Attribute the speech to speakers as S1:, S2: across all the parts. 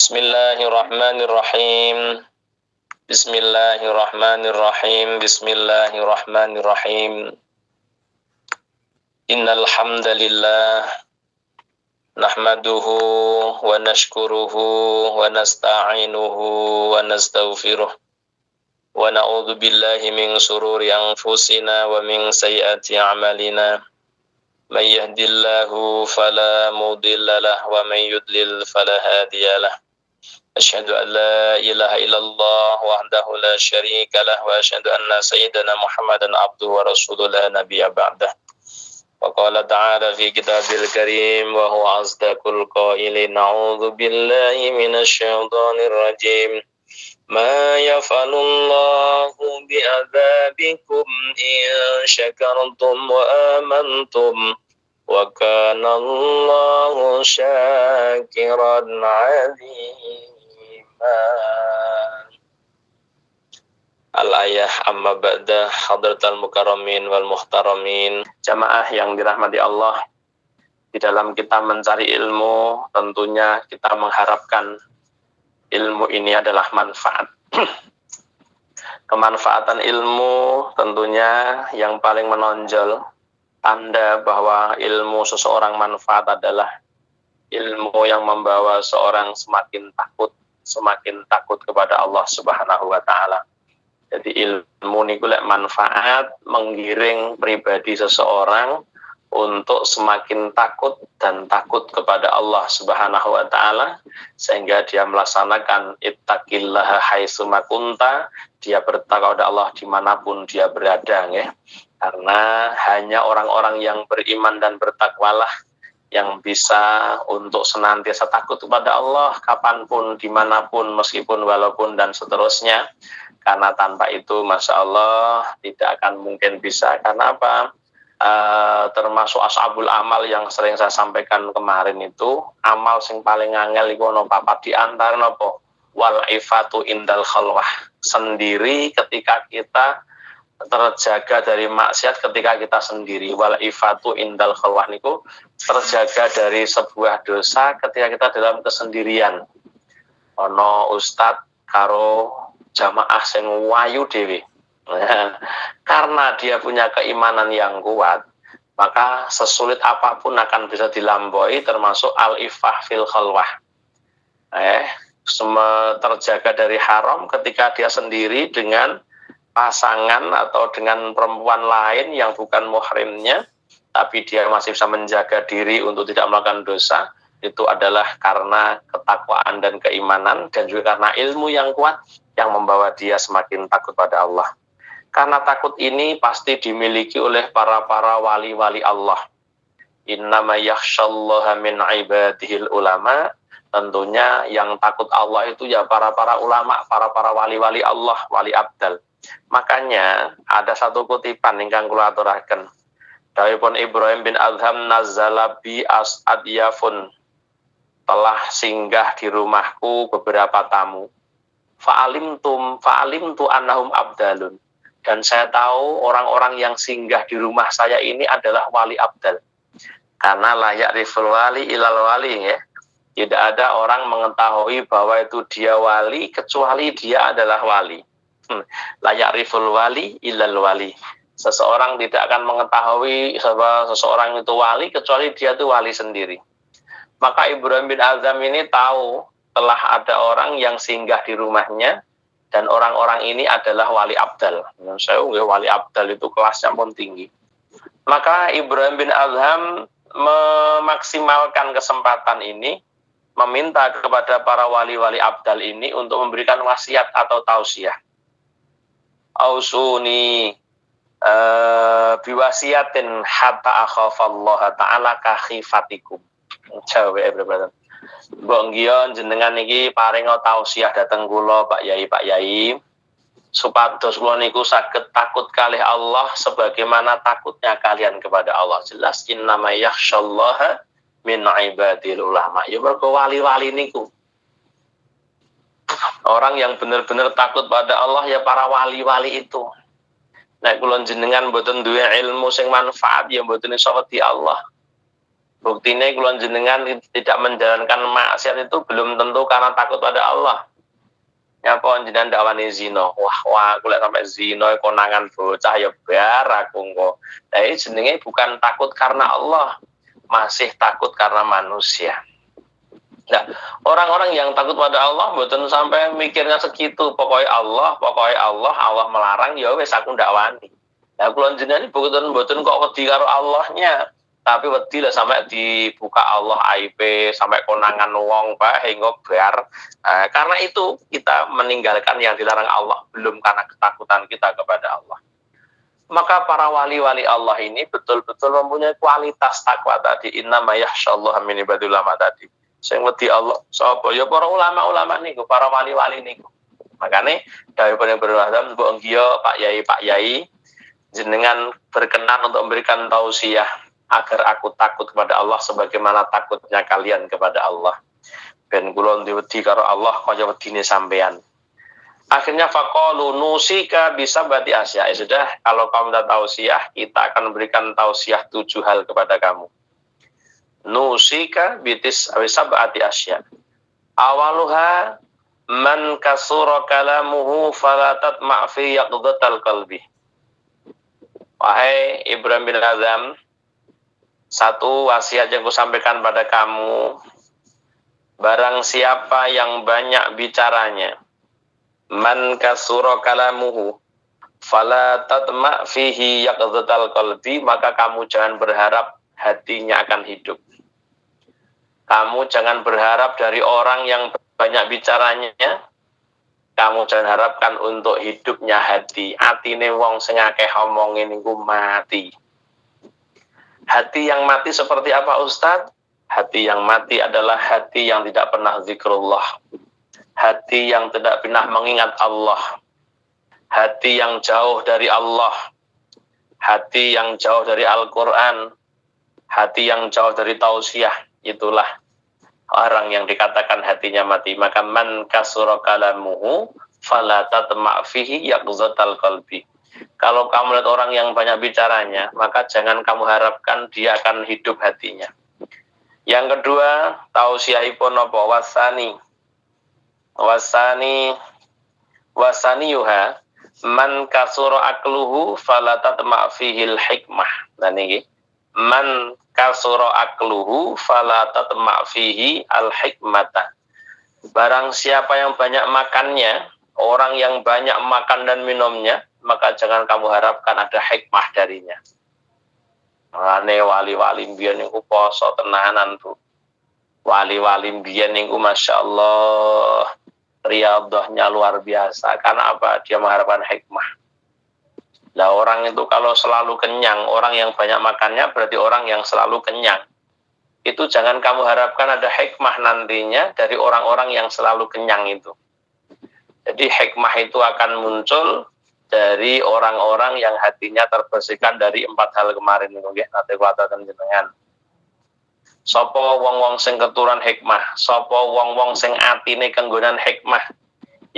S1: Bismillahirrahmanirrahim. Bismillahirrahmanirrahim. Bismillahirrahmanirrahim. Innal hamdalillah nahmaduhu wa nashkuruhu wa nasta'inuhu wa nastaghfiruh wa na'udzu billahi min shururi anfusina wa min sayyiati a'malina. May yahdihillahu fala mudilla lahu wa may yudlil fala hadiyalah. Asyhadu an la ilaha illallah wahdahu la syarika lah wa asyhadu anna sayyidana Muhammadan abduhu wa rasuluhu la nabiyya ba'dah. Wa qala ta'ala fi kitabil karim wa huwa asdaqul qailin a'udzu billahi minasy syaithanir rajim. Ma yaf'alullahu bi'adzabikum in syakartum wa amantum wa kana Allahu syakiran 'alim. Al-ayah amma ba'da. Hadratal mukarramin wal muhtaramin, jamaah yang dirahmati Allah. Di dalam kita mencari ilmu, tentunya kita mengharapkan ilmu ini adalah manfaat. Kemanfaatan ilmu tentunya yang paling menonjol tanda bahwa ilmu seseorang manfaat adalah ilmu yang membawa seorang semakin takut kepada Allah Subhanahu wa taala. Jadi ilmu niku lek manfaat menggiring pribadi seseorang untuk semakin takut kepada Allah Subhanahu wa taala, sehingga dia melaksanakan ittaqillaha haitsuma kunta, dia bertakwa kepada Allah dimanapun dia berada, ya. Karena hanya orang-orang yang beriman dan bertakwalah yang bisa untuk senantiasa takut kepada Allah kapanpun, dimanapun, meskipun, walaupun, dan seterusnya. Karena tanpa itu, Masya Allah, tidak akan mungkin bisa. Karena apa? Termasuk ashabul amal yang sering saya sampaikan kemarin itu, amal sing paling angel iku ono papat di antara nopo wal ifatu indal khalwah, sendiri ketika kita terjaga dari maksiat ketika kita sendiri. Wal ifatu indal khalwah niku terjaga dari sebuah dosa ketika kita dalam kesendirian. Ono ustad karo jamaah sing wayu dhewe. Karena dia punya keimanan yang kuat, maka sesulit apapun akan bisa dilampaui, termasuk al-ifah fil khalwah. Terjaga dari haram ketika dia sendiri dengan pasangan atau dengan perempuan lain yang bukan muhrimnya, tapi dia masih bisa menjaga diri untuk tidak melakukan dosa. Itu adalah karena ketakwaan dan keimanan, dan juga karena ilmu yang kuat yang membawa dia semakin takut pada Allah. Karena takut ini pasti dimiliki oleh para wali-wali Allah. Innama yakhsyallaha min ibadihil ulama. Tentunya yang takut Allah itu ya para ulama, para wali-wali Allah, wali abdal. Makanya ada satu kutipan ingkang kula aturaken. Dawuhipun Ibrahim bin Adham, nazzala bi adyafun, telah singgah di rumahku beberapa tamu. Fa'alimtu annahum abdalun, dan saya tahu orang-orang yang singgah di rumah saya ini adalah wali abdal. Karena la ya'riful wali ilal wali, ya. Tidak ada orang mengetahui bahwa itu dia wali kecuali dia adalah wali. La ya'riful wali illal wali. Seseorang tidak akan mengetahui seseorang itu wali kecuali dia itu wali sendiri. Maka Ibrahim bin Azam ini tahu telah ada orang yang singgah di rumahnya, dan orang-orang ini adalah wali abdal. Saya wali abdal itu kelasnya pun tinggi. Maka Ibrahim bin Azam memaksimalkan kesempatan ini, meminta kepada para wali-wali abdal ini untuk memberikan wasiat atau tausiah. Ausuni biwasiatin hatta akhafallaha ta'ala kakhifatikum. Jawab everybody. Mbok ngiyon jenengan niki paringa tausiah dhateng kula Pak Yai, supados kula niku saged takut kalih Allah sebagaimana takutnya kalian kepada Allah. Jelas innama yakhsyallaha min ibadil ulama. Ya mergo wali-wali niku orang yang benar-benar takut pada Allah, ya para wali-wali itu. Nek kula jenengan mboten duwe ilmu sing manfaat, ya mboten iso wedi Allah. Buktinya kula jenengan tidak menjalankan maksiat itu belum tentu karena takut pada Allah. Nyapa jenengan dakwani zina. Wah, kula sampai zina konangan bocah ya bar aku engko. Lah jenenge bukan takut karena Allah, masih takut karena manusia. Nah, orang-orang yang takut pada Allah mboten sampai mikirnya segitu. Pokoknya Allah melarang ya wis aku ndak wani. Lah kula jenengan mboten kok wedi karo Allahnya, tapi wedi lah sampai dibuka Allah aib sampai konangan wong Pak hingga bar. Karena itu kita meninggalkan yang dilarang Allah belum karena ketakutan kita kepada Allah. Maka para wali-wali Allah ini betul-betul mempunyai kualitas takwa tadi. Innama yakhsyallaha min ibadil ulama tadi. Sing wedi Allah sapa ya para ulama-ulama niku, para wali-wali niku. Makane dawuhipun berwahdan mbok ngiyo Pak Yai jenengan berkenan untuk memberikan tausiah agar aku takut kepada Allah sebagaimana takutnya kalian kepada Allah. Ben kula wedi karo Allah kaya wedine sampean. Akhirnya faqalu nusika bisa berarti asya. Sudah, kalau kamu minta tausiah, kita akan memberikan tausiah 7 hal kepada kamu. Nusika bitis sab'ati asya. Awaluha man kasura kalamuhu fala tatma' fi yaqdatal qalbi. Wahai Ibrahim bin Azam, satu wasiat yang kusampaikan pada kamu, barang siapa yang banyak bicaranya, man kasura kalamuhu fala tatma' fihi yaqdatal qalbi, maka kamu jangan berharap hatinya akan hidup. Kamu jangan berharap dari orang yang banyak bicaranya, kamu jangan harapkan untuk hidupnya hati. Atine wong sing akeh omongin niku mati. Hati yang mati seperti apa Ustaz? Hati yang mati adalah hati yang tidak pernah zikrullah. Hati yang tidak pernah mengingat Allah. Hati yang jauh dari Allah. Hati yang jauh dari Al-Quran. Hati yang jauh dari tausiah. Itulah orang yang dikatakan hatinya mati. Maka man kasura kalamuhu fala tatma' fihi yaqzatal qalbi. Kalau kamu lihat orang yang banyak bicaranya, maka jangan kamu harapkan dia akan hidup hatinya. Yang kedua, tausiahipun apa? Wasani yuha man kasura akluhu fala tatma' fihil hikmah. Nah niki man kasura akluhu fala tatma' fihi al hikmata. Barang siapa yang banyak makannya, orang yang banyak makan dan minumnya, maka jangan kamu harapkan ada hikmah darinya. Ane wali-wali mbiyen niku poso tenanan, Bu. Wali-wali mbiyen niku masyaallah riyadhahnya luar biasa. Karena apa? Dia mengharapkan hikmah. Lah orang itu kalau selalu kenyang, orang yang banyak makannya berarti orang yang selalu kenyang. Itu jangan kamu harapkan ada hikmah nantinya dari orang-orang yang selalu kenyang itu. Jadi hikmah itu akan muncul dari orang-orang yang hatinya terbersihkan dari 4 hal kemarin niku nggih nate kula aturaken jenengan. Sapa wong-wong sing keturunan hikmah, sapa wong-wong sing atine kenggonan hikmah,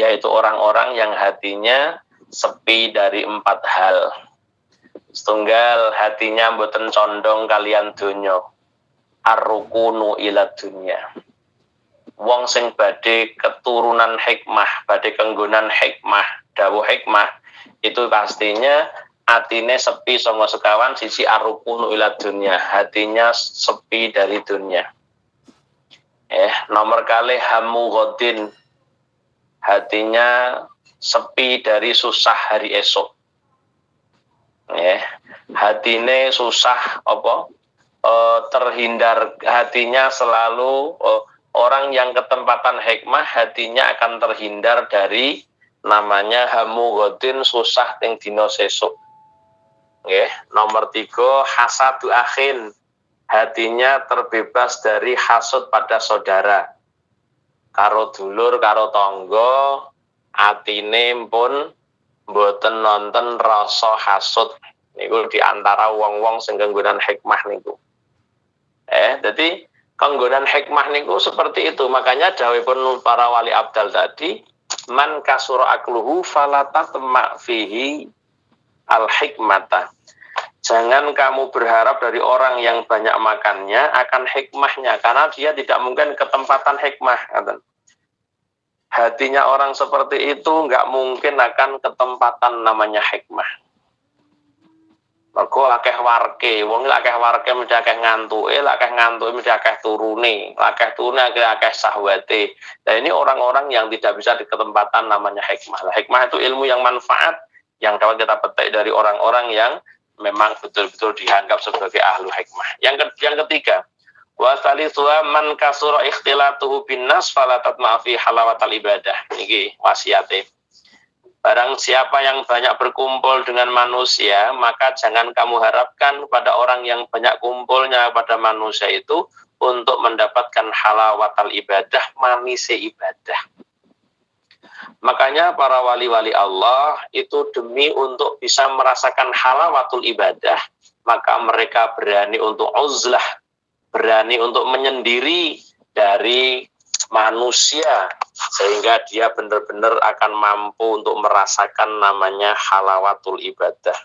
S1: yaitu orang-orang yang hatinya sepi dari 4 hal. Setunggal hatinya mboten condong kalian donya. Ar-rukunu ila dunya. Wong sing badhe keturunan hikmah, badhe kenggonan hikmah, dawuh hikmah, itu pastinya atine sepi sanga sekawan siji ar-rukunu ila dunya, hatinya sepi dari dunia. Nomor kali hamu ghadin, hatinya sepi dari susah hari esok. Hatine susah apa? Terhindar, hatinya selalu orang yang ketempatan hikmah hatinya akan terhindar dari namanya hamu ghadin, susah ting dina sesuk. Nomor 3 hasadu akhin, hatinya terbebas dari hasud pada saudara. Karo dulur, karo tangga, atine pun mboten nonton rasa hasud. Niku diantara wong-wong sing kenggonan hikmah niku. Jadi kenggonan hikmah niku seperti itu. Makanya dawuhipun para wali abdal tadi, man kasura akluhu fala tatma' fihi al hikmata. Jangan kamu berharap dari orang yang banyak makannya akan hikmahnya, karena dia tidak mungkin ketempatan hikmah. Hatinya orang seperti itu nggak mungkin akan ketempatan namanya hikmah. Mergo akeh warke, wong akeh warke mesti akeh ngantuke, akeh ngantuke mesti akeh turune, akeh turune akeh sahwate. Nah ini orang-orang yang tidak bisa di ketempatan namanya hikmah. Nah, hikmah itu ilmu yang manfaat yang dapat kita petik dari orang-orang yang memang betul-betul dianggap sebagai ahlu hikmah. Yang ketiga, wa thalithuha man kasura ikhtilatuhu binnas fala tatma fi halawatal ibadah. Niki wasiate. Barang siapa yang banyak berkumpul dengan manusia, maka jangan kamu harapkan pada orang yang banyak kumpulnya pada manusia itu untuk mendapatkan halawatal ibadah, manisnya ibadah. Makanya para wali-wali Allah itu demi untuk bisa merasakan halawatul ibadah, maka mereka berani untuk uzlah, berani untuk menyendiri dari manusia, sehingga dia benar-benar akan mampu untuk merasakan namanya halawatul ibadah.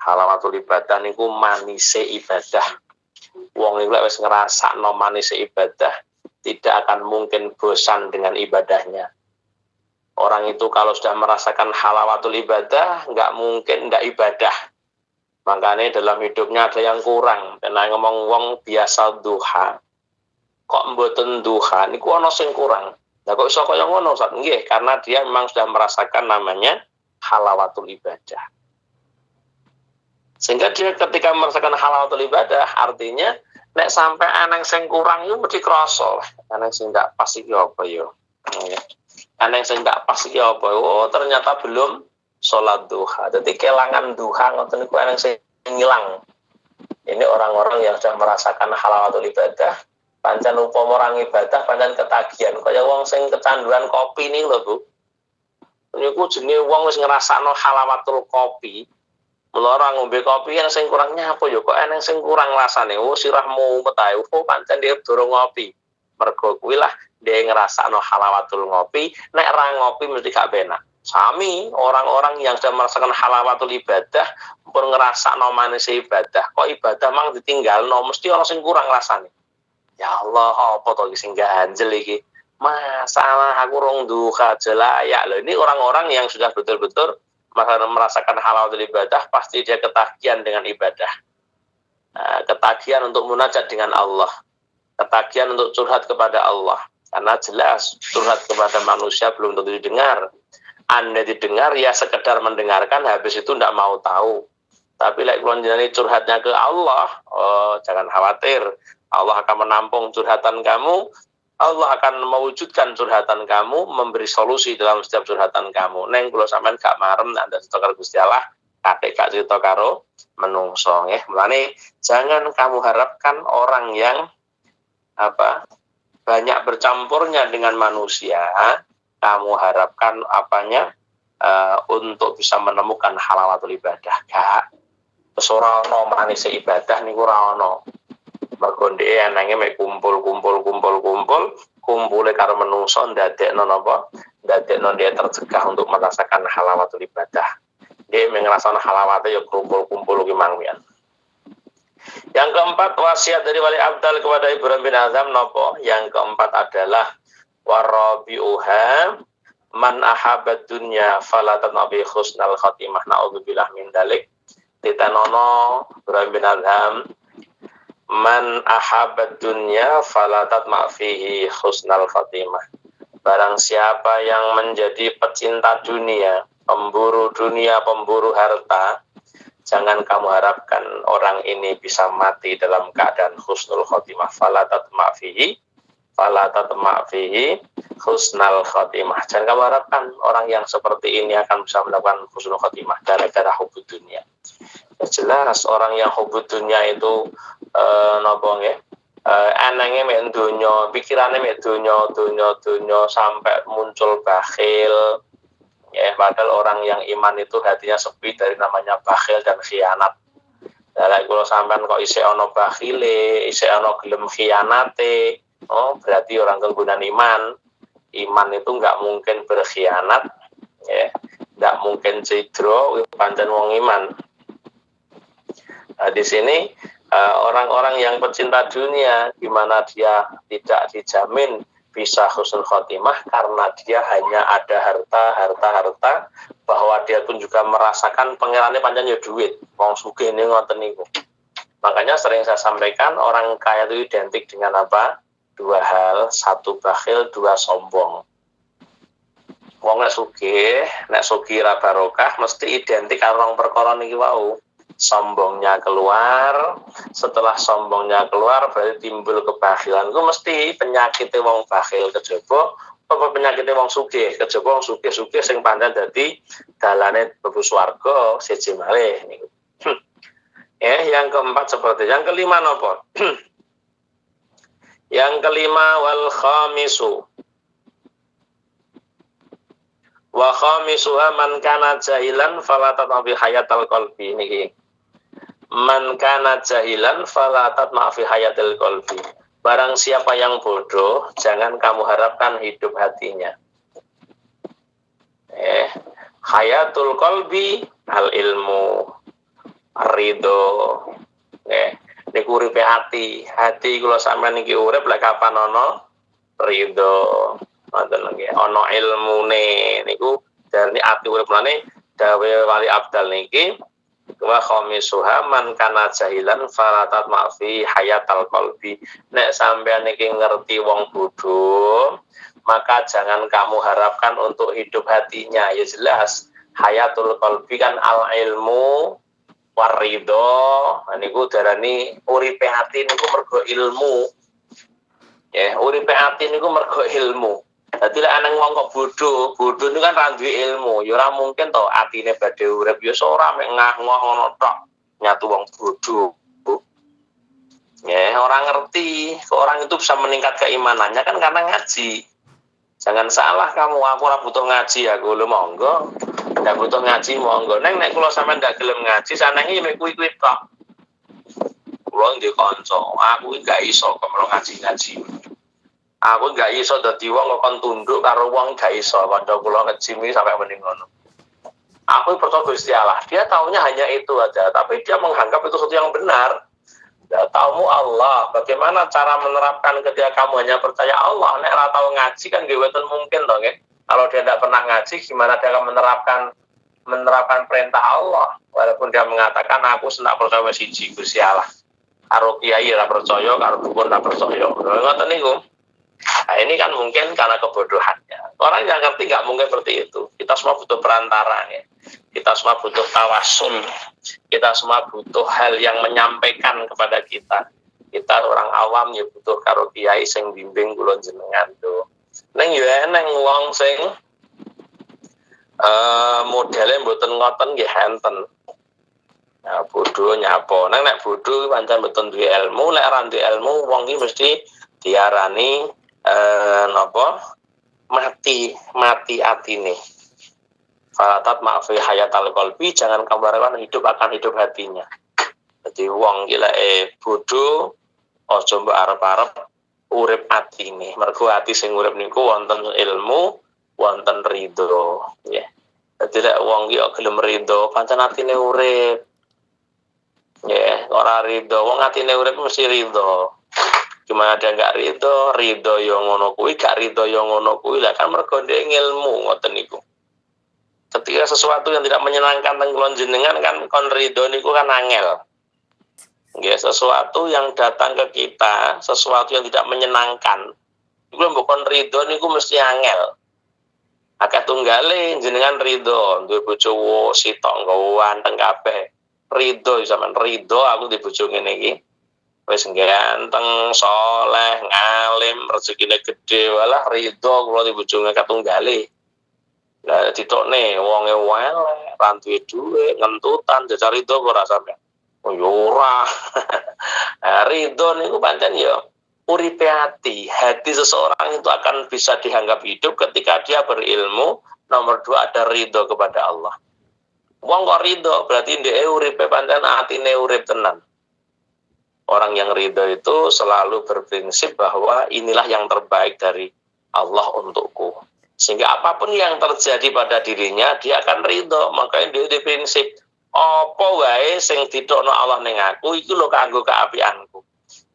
S1: Halawatul ibadah niku manise ibadah. Wong iku wis ngrasakno manise ibadah, tidak akan mungkin bosan dengan ibadahnya. Orang itu kalau sudah merasakan halawatul ibadah, nggak mungkin nggak ibadah. Makanya dalam hidupnya ada yang kurang. Dan ngomong wong biasa duha, kok mboten duha, niku ana sing kurang. Lah kok iso kaya ngono, Ustaz? Nggih, karena dia memang sudah merasakan namanya halawatul ibadah. Sehingga dia ketika merasakan halawatul ibadah, artinya nek sampai aneng sing kurang yo mesti krasa. Aneng sing ndak pas iki apa yo? Aneng sing ndak pas iki apa? Oh, ternyata belum sholat duha. Jadi kelangan duha ngoten niku aneng sing ngilang. Ini orang-orang yang sudah merasakan halawatul ibadah. Pancen upama orang ibadah pancen ketagihan kaya wong sing kecanduan kopi nih lho Bu. Niku jenenge wong wis ngrasakno halawatul kopi. Mula ora ngombe kopi yang sing kurangnya apa ya kok eneng sing kurang rasane. Oh sirahmu metahe. Oh pancen dia durung ngopi. Mergo kuwi lah dia ngrasakno halawatul ngopi, nek ra ngopi mesti gak penak. Sami orang-orang yang sudah merasakan halawatul ibadah pun ngrasakno manis ibadah. Kok ibadah mang ditinggalno mesti ana sing kurang rasane. Ya Allah, apa to sing ganjel iki? Masalah aku rong duha jelaya. Loh, ini orang-orang yang sudah betul-betul merasakan halawatul ibadah, pasti dia ketagihan dengan ibadah. Ketagihan untuk munajat dengan Allah. Ketagihan untuk curhat kepada Allah. Karena jelas curhat kepada manusia belum tentu didengar. Anda didengar ya sekedar mendengarkan, habis itu tidak mau tahu. Tapi like curhatnya ke Allah, oh jangan khawatir. Allah akan menampung curhatan kamu. Allah akan mewujudkan curhatan kamu, memberi solusi dalam setiap curhatan kamu. Neng kula sampean gak marem Anda cerita karo Gusti Allah, kakek gak cerita karo menungso nggih. Mulane jangan kamu harapkan orang yang banyak bercampurnya dengan manusia, kamu harapkan untuk bisa menemukan halawatul ibadah. Gak. Terus ora ono manis ibadah niku ora ono. Mergo dhek anake mek kumpule karo menungso ndadekno napa? Ndadekno dia tercegah untuk merasakan halawatul ibadah. Dia ngrasakno halawate ya kumpul-kumpul ki mangwian. Yang keempat, wasiat dari Wali Abdal kepada Ibrahim bin Azam napa? Yang keempat adalah warabiuha man ahabad dunya fala tanabi husnal khatimah. Naudzubillah min dalik. Ditanono Ibrahim bin Azam, man ahabad dunya fala tatma fihi husnal khatimah. Barang siapa yang menjadi pecinta dunia, pemburu harta, jangan kamu harapkan orang ini bisa mati dalam keadaan husnul khatimah. Fala tatma fihi husnal khatimah. Jangan kamu harapkan orang yang seperti ini akan bisa mendapatkan husnul khatimah gara-gara hubud dunia. Jelas orang yang hubud dunia itu anangnya mek donya, pikirannya mek donya sampai muncul bakhil. Ya, padahal orang yang iman itu hatinya sepi dari namanya bakhil dan khianat. Lah kalau sampean kok isih ana bakhile, isih ana gelem khianate, oh berarti orang kegunan iman. Iman itu enggak mungkin berkhianat, ya. Enggak mungkin cidro pancen wong iman. Di sini orang-orang yang pecinta dunia, di mana dia tidak dijamin bisa husnul khotimah karena dia hanya ada harta, bahwa dia pun juga merasakan pengirannya panjang ya duit, wong sugih ini ngoten niku. Makanya sering saya sampaikan orang kaya itu identik dengan apa? Dua hal, satu bakhil, dua sombong. Wong nek sugih ra barokah mesti identik karo rong perkara niki wau. Sombongnya keluar, setelah sombongnya keluar berarti timbul kebakhilan. Itu mesti penyakitnya wong bakhil kejaba, apa penyakitnya wong sugih kejaba, wong sugih sing pancen dadi dalane mlebu swarga siji malih niku. Yang keempat seperti yang kelima nopo? Yang kelima wal khamisu. Wa khamisuha man kana jahilan fala tatma hayatal qalbi niki. Man kana jahilan fala tatma fi hayatil qalbi. Barang siapa yang bodoh, jangan kamu harapkan hidup hatinya. Hayatul qalbi al ilmu ridho. Niku uripe hati kula sampean niki urip lek kapan ana ridho. Ngoten nggih, ana ilmune niku darani ati urip lane dawe wali abdal niki wa khamisuha man kana jahilan falatat ma'fi hayatal qalbi. Nek sampean niki ngerti wong bodho, maka jangan kamu harapkan untuk hidup hatinya. Ya jelas hayatul qalbi kan al ilmu warido, niku darani uripe ati niku mergo ilmu. Uripe ati niku mergo ilmu. Dadi lek ana wong kok bodho niku kan ra duwe ilmu, ya ora mungkin to atine badhe urip ya ora mek ngah-ngoh ngono tok. Nyatu wong bodho. Orang ngerti, orang itu bisa meningkat keimanannya kan karena ngaji. Jangan salah kamu, aku ora butuh ngaji, aku lho monggo. Ndak butuh ngaji monggo. Nek kula sampean ndak gelem ngaji, sanenge mek kuwi-kuwi tok. Kula ndek kanca, aku gak iso kok ngaji-ngaji. Aku gak iso dadi wong kok tunduk karo wong gak iso. Kanca kula ngejimi sampai mending ngono. Aku percaya Gusti Allah. Dia taunya hanya itu aja, tapi dia menganggap itu sesuatu yang benar. Ya, taumu Allah, bagaimana cara menerapkan ketika kamu hanya percaya Allah? Nek ora tau ngaji kan nggih mboten mungkin to nggih. Kalau dia tidak pernah ngaji, gimana dia akan menerapkan perintah Allah? Walaupun dia mengatakan aku sendak percaya siji Gusti Allah. Karo kiai ora percaya, karo dukun ora percaya. Ngoten niku. Nah, ini kan mungkin karena kebodohannya. Orang yang ngerti nggak mungkin seperti itu. Kita semua butuh perantara ya. Kita semua butuh tawasul. Kita semua butuh hal yang menyampaikan kepada kita. Kita orang awam ya butuh karo kiai sing bimbing kula jenengan tuh. Neng yo neng wong sing modele mboten ngoten nggih enten. Nah, bodoh nyapa. Nek bodoh pancen mboten duwe ilmu, nek ora duwe ilmu wong iki mesti diarani mati atine. Falatat ma'fi hayatal qalbi, jangan kamu harapkan hidup akan hidup hatinya. Jadi wong gila bodoh aja mbok arep-arep urip atine. Mergo ati sing urip niku wonten ilmu, wonten ridho, nggih. Dadi lek wong iki gelem ridho, pancen atine urip. Nggih, ora ridho, wong atine urip mesti ridho. Cuma ada nggak ridho yang ngono kuwi, gak ridho yang ngono kuwi lah kan mergo ndek ilmu ngoten niku. Ketika sesuatu yang tidak menyenangkan teng kula jenengan kan kon ridho niku kan angel. Nggih, sesuatu yang datang ke kita, sesuatu yang tidak menyenangkan, iku mbok kon ridho niku mesti angel. Akeh tunggale jenengan ridho, duwe bojo sitok nggo anteng kabeh. Ridho sampean ridho aku di bojo ngene iki. Wis ganteng, soleh, ngalim, rezekine gede, walah ridho kula di bojone katunggale. Lah ditokne wonge welek, ra duwe dhuwit, ngentutan jajal ridho kok ora sampean. Oh ya ora. Ridho niku pancen ya uripe hati seseorang itu akan bisa dianggap hidup ketika dia berilmu. Nomor 2 ada ridho kepada Allah. Wong kok ridho berarti ndeke uripe pancen atine urip tenan. Orang yang ridho itu selalu berprinsip bahwa inilah yang terbaik dari Allah untukku. Sehingga apapun yang terjadi pada dirinya, dia akan ridho. Makanya dia prinsip, apa wae sing ditokno Allah ning aku iku lho kanggo kaapianku.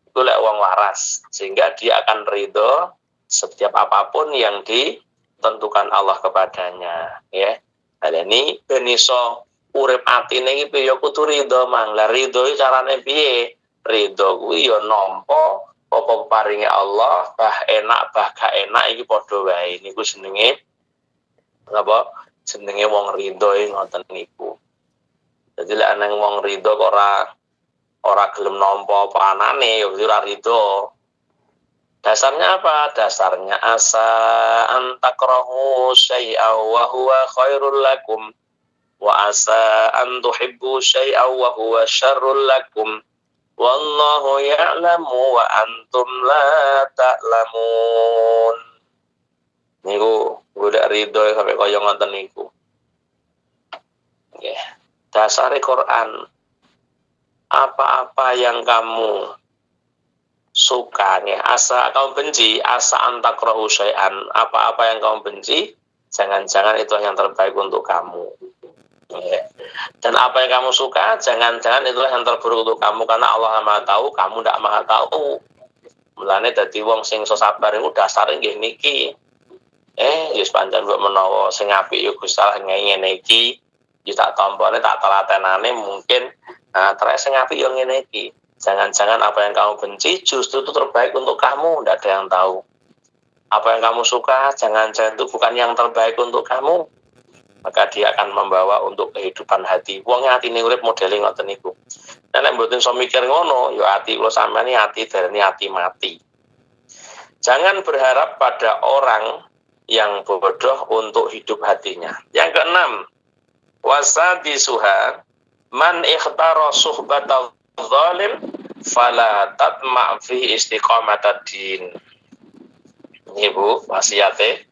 S1: Iku lek wong waras, sehingga dia akan ridho setiap apapun yang ditentukan Allah kepadanya, ya. Nah, ini ben iso urip atine iki ya kudu ridho mang. Lah ridho iki carane piye? Ridho kuwi ya nampa apa paringe Allah, bah enak bah gak enak iki padha wae. Niku jenenge napa? Jenenge wong ridho ngoten niku. Jadi lek ana wong ridho kok ora gelem nampa apa anane ya ora ridho. Dasarnya apa? Dasarnya asa antakrahu syai'a wa huwa khairul lakum wa asa an tuhibbu syai'a wa huwa syarrul lakum wallahu ya'lamu wa antum la ta'lamun. Niku golek ridho sampai kaya ngoten niku. Nggih. Dasare Quran, apa-apa yang kamu suka nih, asa kamu benci, asa antakrahu syai'an, apa-apa yang kamu benci, jangan-jangan itu yang terbaik untuk kamu. Ya. Dan apa yang kamu suka, jangan-jangan itulah yang terburuk untuk kamu, karena Allah Maha tahu, kamu tidak Maha tahu. Mulane dadi wong sing iso sabar iku dasare nggih niki. Yus pancen mbok menawa sing apik yo Gusti Allah ngene iki, yo tak tampane tak telatenane mungkin terus sing apik yo ngene iki. Jangan-jangan apa yang kamu benci justru itu terbaik untuk kamu, tidak ada yang tahu. Apa yang kamu suka, jangan-jangan itu bukan yang terbaik untuk kamu. Maka dia akan membawa untuk kehidupan hati. Wong atine urip modeling ngoten niku. Nek mboten iso mikir ngono, ya ati kula sampeyan ati darani ati mati. Jangan berharap pada orang yang bodoh untuk hidup hatinya. Yang keenam, wasadisuha man ikhtara suhbatal zalim fala tatma' fi istiqamatad din. Ini Bu, wasiate.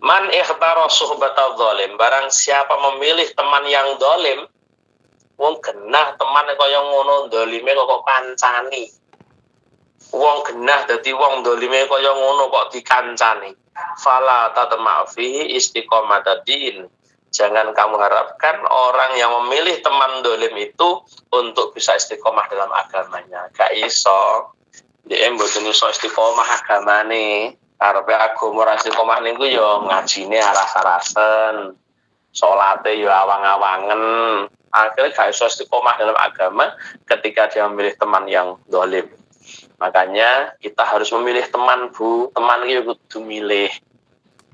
S1: Man ikhtara suhbatal zalim, barang siapa memilih teman yang zalim, wong genah teman kaya ngono zalime kok kancani. Wong genah dadi wong zalime kaya ngono kok dikancani. Fala tatma' fi istiqamatad din. Jangan kamu harapkan orang yang memilih teman dolim itu untuk bisa istiqomah dalam agamanya. Gak iso. Dia mboten iso istiqomah agamane. Karepe agama ora istiqomah niku ya ngajine aras-arasen. Salate ya awang-awangen. Akhirnya gak iso istiqomah dalam agama ketika dia memilih teman yang dolim. Makanya kita harus memilih teman, Bu. Teman iki kudu milih.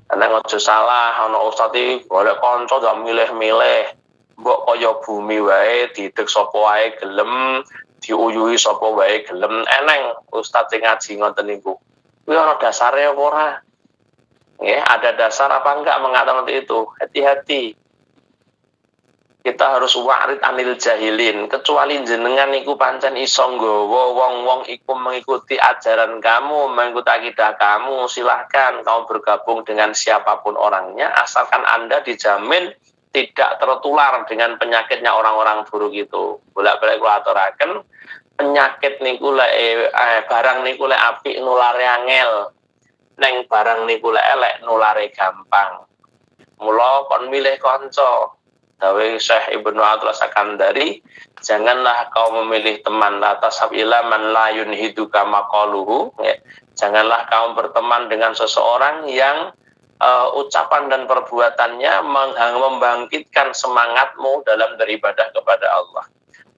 S1: Karena ngojo salah, ana ustaz iki golek kanca ndak milih-milih. Mbok kaya bumi wae didek sapa wae gelem, diuyuhi sapa wae gelem. Eneng ustaz sing ngaji ngoten niku. Kuwi ana dasare apa ora? Nggih, ada dasar apa enggak mengatakan itu? Hati-hati. Kita harus warid anil jahilin, kecuali jenengan iku pancen iso nggawa wong-wong iku mengikuti ajaran kamu, mengikuti akidah kamu, silahkan kamu bergabung dengan siapapun orangnya, asalkan Anda dijamin tidak tertular dengan penyakitnya orang-orang buruk itu. Bolak-balik kula aturaken, penyakit niku lek barang niku lek apik nulare angel, neng barang niku lek elek nulare gampang. Mula kon milih kanca. Dawe Syekh Ibnu Athaillah Sakandari, janganlah kau memilih teman latas sabila man la yunhiduka maqaluhu, ya. Janganlah kau berteman dengan seseorang yang ucapan dan perbuatannya membangkitkan semangatmu dalam beribadah kepada Allah,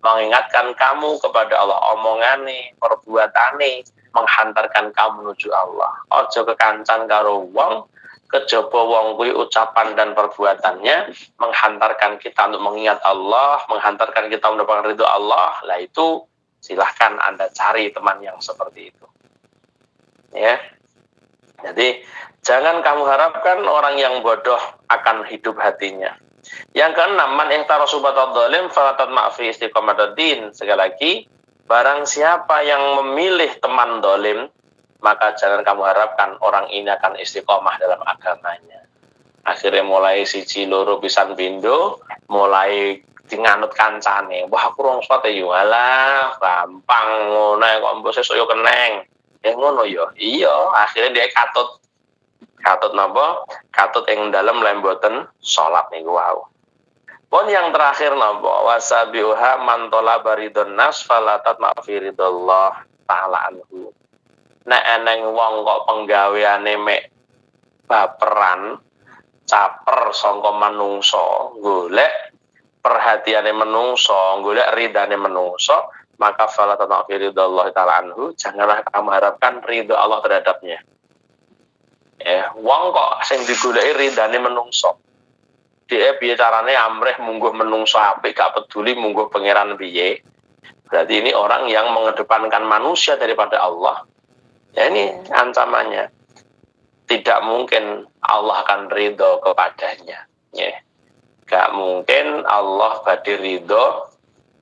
S1: mengingatkan kamu kepada Allah, omongane, perbuatane menghantarkan kamu menuju Allah. Ojo kekancan karo wong, kejaba wong kuwi ucapan dan perbuatannya menghantarkan kita untuk mengingat Allah, menghantarkan kita mendapatkan ridho Allah. Lah itu silahkan Anda cari teman yang seperti itu. Ya. Jadi jangan kamu harapkan orang yang bodoh akan hidup hatinya. Yang keenam, man ihtara subatal dhalim fala tatma' fi istiqamatad din. Sekali lagi, barang siapa yang memilih teman dhalim, maka jangan kamu harapkan orang ini akan istiqomah dalam agamanya. Akhirnya mulai siji loro pisan pindo, mulai nganut kancane. Wah, aku rong sholat ya, alah, gampang ngono kok mbok sesuk yo keneng. Ya ngono yo. Iya, akhirnya dia katut napa? Katut ing dalem lem boten salat niku wau. Pun yang terakhir napa wasabiha man talaba ridon nas falatat ma'fi ridallah ta'ala anhu. Nek eneng wong kok penggaweane mek baperan caper sangka manungsa golek perhatiane menungso, golek ridane menungso, maka fala tata'fi ridallah ta'ala anhu, janganlah kamu harapkan ridho Allah terhadapnya. Wong kok sing digoleki ridane menungso. Dia piye carane amrih mungguh menungso apik gak peduli mungguh pangeran piye. Berarti ini orang yang mengedepankan manusia daripada Allah. Ya ini ancamannya. Tidak mungkin Allah akan ridho kepadanya. Gak mungkin Allah badhe ridho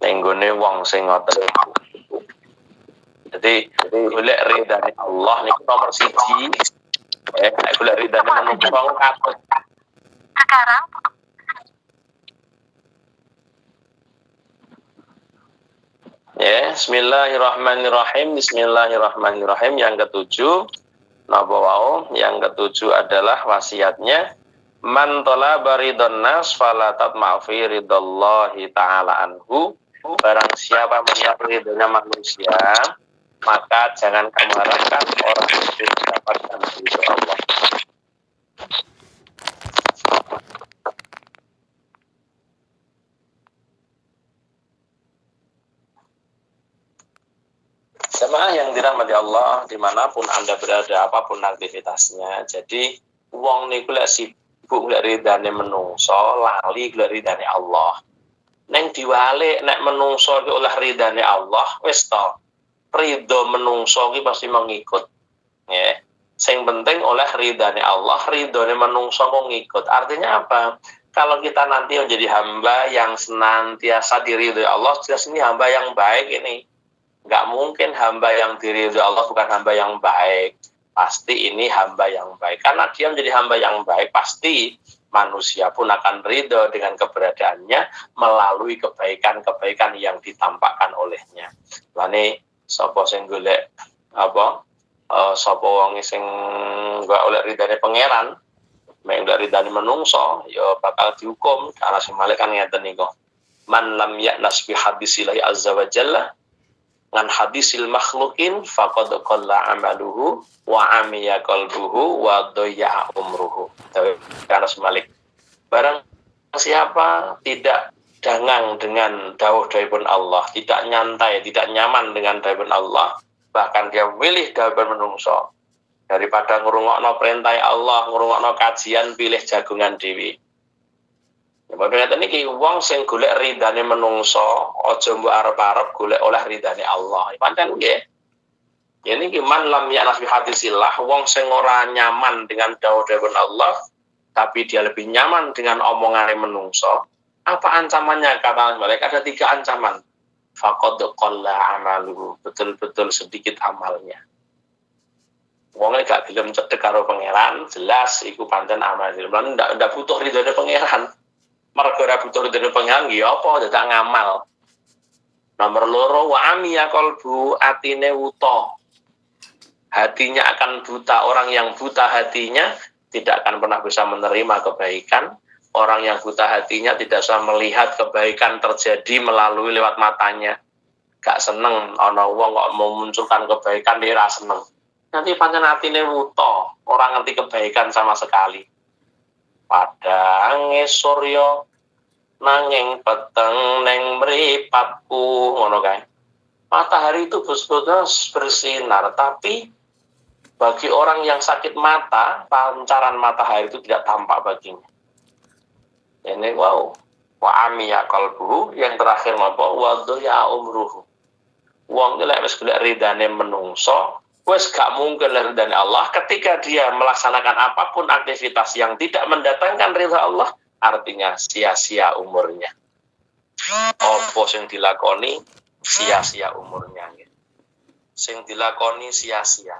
S1: nenggone wong sing ngoten. Jadi golek ridane Allah niku nomor 1. Golek ridane manungsa kados.
S2: Sekarang
S1: Bismillahirrahmanirrahim. Bismillahirrahmanirrahim. Yang ketujuh, napa wau? Yang ketujuh adalah wasiatnya man talaba ridon nas fala tatma'fi ridallahi ta'ala anhu. Barang siapa mencari ridhonya manusia, maka jangan kamu harapkan orang itu mendapatkan ridho Allah. Jemaah yang dirahmati Allah, dimanapun Anda berada, apapun aktivitasnya, jadi wong niku lek sibuk lek ridane menungso, lali lek ridane Allah. Neng diwalik nek menungso iki oleh ridane Allah, wis to. Ridho menungso iki pasti mengikut. Sing penting oleh ridane Allah, ridhone menungso kok ngikut. Artinya apa? Kalau kita nanti menjadi hamba yang senantiasa diridhoi Allah, jelas ini hamba yang baik ini. Nggak mungkin hamba yang diridhoi Allah bukan hamba yang baik. Pasti ini hamba yang baik. Karena dia menjadi hamba yang baik, pasti manusia pun akan ridho dengan keberadaannya melalui kebaikan-kebaikan yang ditampakkan olehnya. Lane sapa sing golek apa? Sapa wong sing gak oleh ridane pangeran, mek oleh ridane menungso, ya bakal dihukum. Karena semale kan ngeten niku. Man lam ya'nas bi hadisillahi azza wa jalla ngan hadisil makhlukin faqad qalla amaluhu wa amiya qalbuhu wa dayya umruhu. Karena semalik barang siapa tidak dangang dengan dawuh-dawuhipun Allah, tidak nyantai, tidak nyaman dengan dawuhipun Allah, bahkan dia milih dawuhipun menungso daripada ngrungokno perintah Allah, ngrungokno kajian, pilih jagungan dewi. Padahal niki wong sing golek ridane menungso, aja mbok arep-arep golek oleh ridane Allah. Pancen nggih. Ya niki man lam ya'nas bi hadisillah, wong sing ora nyaman dengan dawuh-dawuh Allah, tapi dia lebih nyaman dengan omongane menungso. Apa ancamannya? Kata mereka ada 3 ancaman. Faqad qalla amaluhu, betul-betul sedikit amalnya. Wong gak gelem cedhek karo pangeran, jelas iku pancen amal. Ndak butuh ridane pangeran. Mergo ora butuh ridane pangeran ya apa dadak ngamal. Nomor 2 wa amiya qalbu, atine wuta. Hatinya akan buta. Orang yang buta hatinya tidak akan pernah bisa menerima kebaikan. Orang yang buta hatinya tidak bisa melihat kebaikan terjadi melalui lewat matanya. Gak seneng ana wong kok memunculkan kebaikan dia ora seneng. Nanti pancen atine wuta, orang ngerti kebaikan sama sekali. Padang surya nanging peteng neng mripatku, ngono kae. Matahari itu bersinar, tapi bagi orang yang sakit mata, pancaran matahari itu tidak tampak baginya. Ini wow, wa amiya qalbuhu, yang terakhir napa wa dhaya umruhu. Wong iki lek wis golek ridane menungso, wis gak mungkin ridane Allah ketika dia melaksanakan apapun aktivitas yang tidak mendatangkan ridha Allah, artinya sia-sia umurnya. Apa sing dilakoni sia-sia umurnya. Sing dilakoni sia-sia.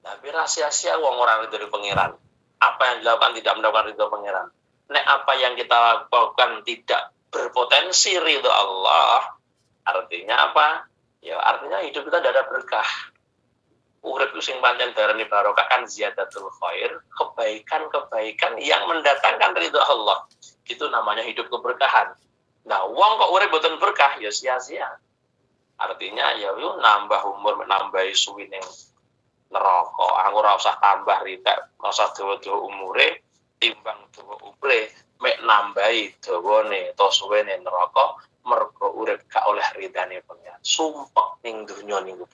S1: Tapi sia-sia wong ora ridho pangeran. Apa yang dilakukan tidak mendapatkan ridho pangeran. Nek apa yang kita lakukan tidak berpotensi ridho Allah, artinya apa? Ya artinya hidup kita tidak ada berkah. urip sing pancen darani barokah kan ziyadatul khair, kebaikan-kebaikan yang mendatangkan ridho Allah. Itu namanya hidup keberkahan. Nah, wong kok urip boten berkah ya sia-sia. Artinya ya yo nambah umur, nambahi suwi ning neraka. Aku ora usah tambah ritek, ora usah dawa-dawa umure, timbang dawa umure mek nambahi dawane to suwene neraka mergo urip gak oleh ridane pengen. Sumpek ning donya niku.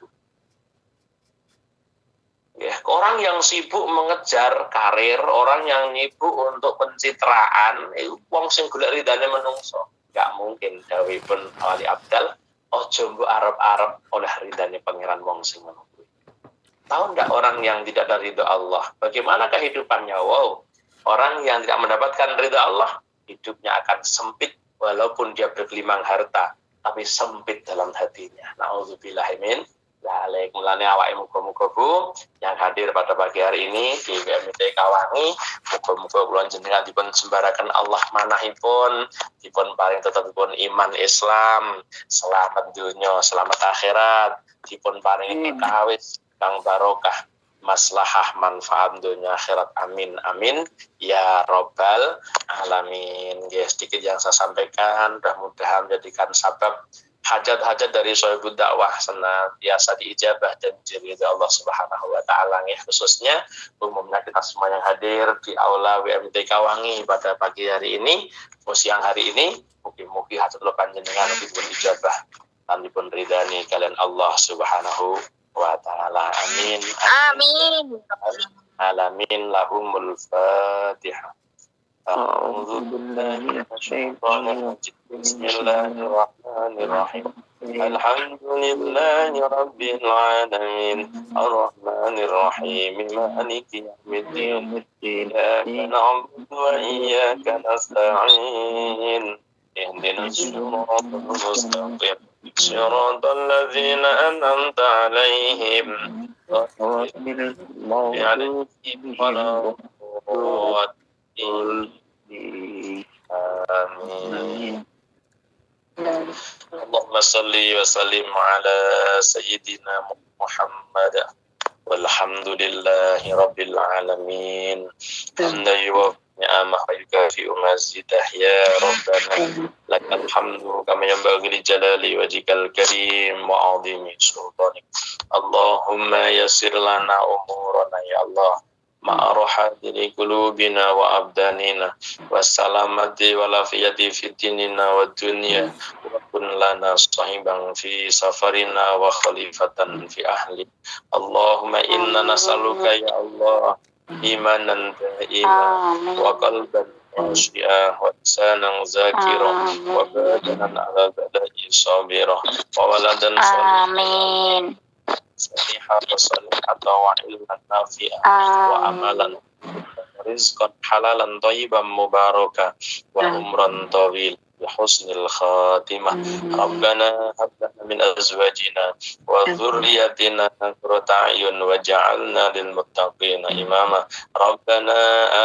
S1: Ya, orang yang sibuk mengejar karir, orang yang sibuk untuk pencitraan, itu wong sing golek ridane menungso. Gak mungkin dawuhipun Wali Abdal, ojo mbok arep-arep oleh ridane pangeran wong sing ngono kuwi. Tahu enggak orang yang tidak ada ridho Allah, bagaimana kehidupannya? Wow. Orang yang tidak mendapatkan ridho Allah, hidupnya akan sempit walaupun dia bergelimang harta, tapi sempit dalam hatinya. Nauzubillahi min dzalik. Mulane awake muga-muga Bu yang hadir pada pagi hari ini di WMT Kawangi, muga-muga kula jenengan dipun sembaraken Allah manahipun, dipun paring tetepipun iman Islam, selamat dunya, selamat akhirat, dipun paringi kawis kang barokah, maslahah manfaat dunia akhirat, amin amin ya robbal alamin. Yes, sedikit yang saya sampaikan mudah-mudahan menjadikan sabab hajat-hajat dari Sohibud Dakwah senantiasa diijabah dan diridhoi Allah Subhanahu wa taala, khususnya umumnya kita semua yang hadir di aula WMT Kawangi pada pagi hari ini, siang hari ini, mugi-mugi hajat lo panjenengan dipun ijabah lan dipun ridani kalian Allah Subhanahu wa ta'ala, amin
S2: Amin.
S1: alamin. Lahumul Fatihah. A'udzu billahi minasyaitonir rajim. Bismillahirrahmanirrahim. Alhamdulillahi rabbil alamin. Arrahmanir rahim. Maliki yaumiddin. Iyyaka na'budu wa iyyaka nasta'in. Ihdinas siratal mustaqim. صراط الذين أنعمت عليهم غير المغضوب عليهم ولا الضالين. آمين. اللهم صل وسلم على سيدنا محمد والحمد لله رب العالمين. حمدا يوافي نعمه ويكافئ مزيده يا ربنا لك الحمد كما ينبغي لجلال وجهك الكريم وعظيم سلطانك. اللهم يسر لنا أمورنا يا الله مع راحة لقلوبنا وأبداننا والسلامة والعافية في ديننا والدنيا، وكن لنا صاحبا في سفرنا وخليفة في أهلنا. اللهم إنا نسألك يا الله إيمانا دائما وقلبا خاشعا ولسانا ذاكرا وبدنا على البلاء صابرا وولدا
S2: Amin.
S1: صالحا وصالحة وعلما نافعا وعملا ورزقا حلالا طيبا مباركا وعمرا طويلا بحسن الخاتمة. ربنا هب لنا من أزواجنا وذريتنا قرة أعين وجعلنا للمتقين إماما. ربنا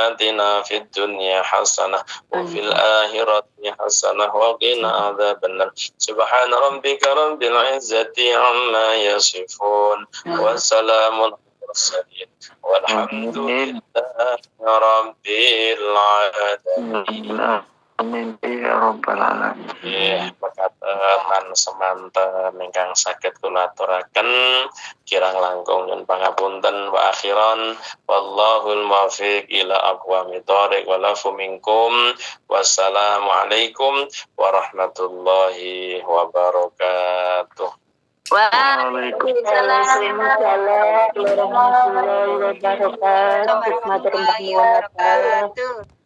S1: آتنا في الدنيا حسنة وفي الآخرة حسنة وقنا عذاب النار. سبحان ربك رب العزة عما يصفون وسلام على المرسلين والحمد لله رب العالمين.
S3: Amin ya rabbal alamin.
S1: Mekaten semanten ingkang saged kula aturaken kirang langkung nyuwun pangapunten wa akhiran wallahul muwaffiq ila aqwamit thoriq walafu minkum. Wassalamualaikum warahmatullahi wabarakatuh.
S2: Waalaikumsalam warahmatullahi wabarakatuh.